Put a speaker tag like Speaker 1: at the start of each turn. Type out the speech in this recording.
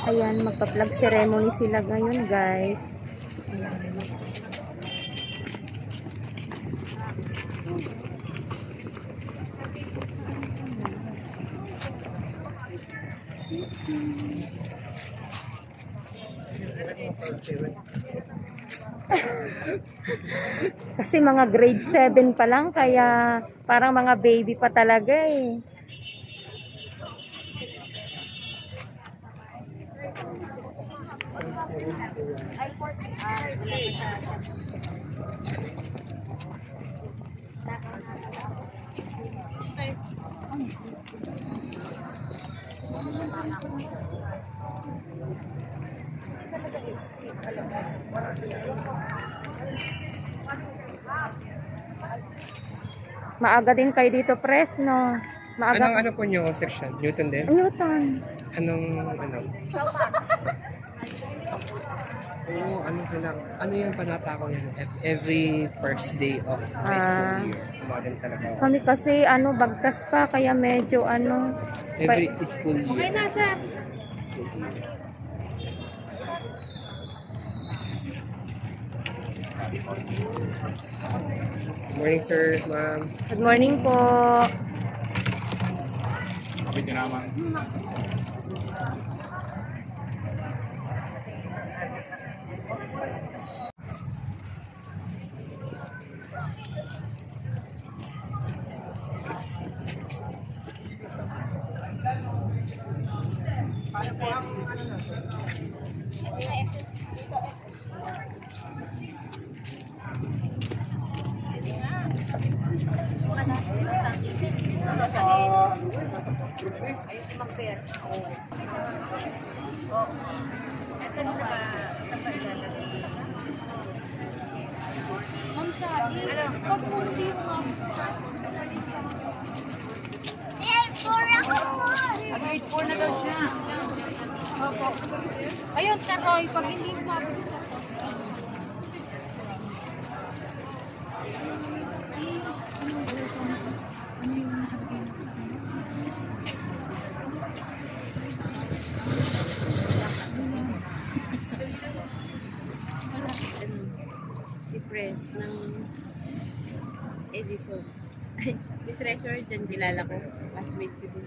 Speaker 1: Ayan, magpa-flag ceremony sila ngayon, guys. Ayan. Kasi mga grade 7 pa lang, kaya parang mga baby pa talaga eh. Maaga din kayo dito, Pres, no? Maaga.
Speaker 2: Anong ano po nyo section? Newton din?
Speaker 1: Newton.
Speaker 2: Anong ano? Oo, ano yung panata ko yan? At every first day of high school year. Modern talaga.
Speaker 1: Kami kasi bagtas pa, kaya medyo
Speaker 2: Every school year.
Speaker 1: Okay na, sir.
Speaker 2: Good morning, sir, ma'am.
Speaker 1: Good morning po.
Speaker 2: Kapit yun naman.
Speaker 1: Pag hindi mo grade 4 na daw siya. Opo. Ayun, Sir Roy, pag hindi mo mabigit sa si Pres ng Edison. Yung treasurer dyan, kilala ko. Classmate ko din.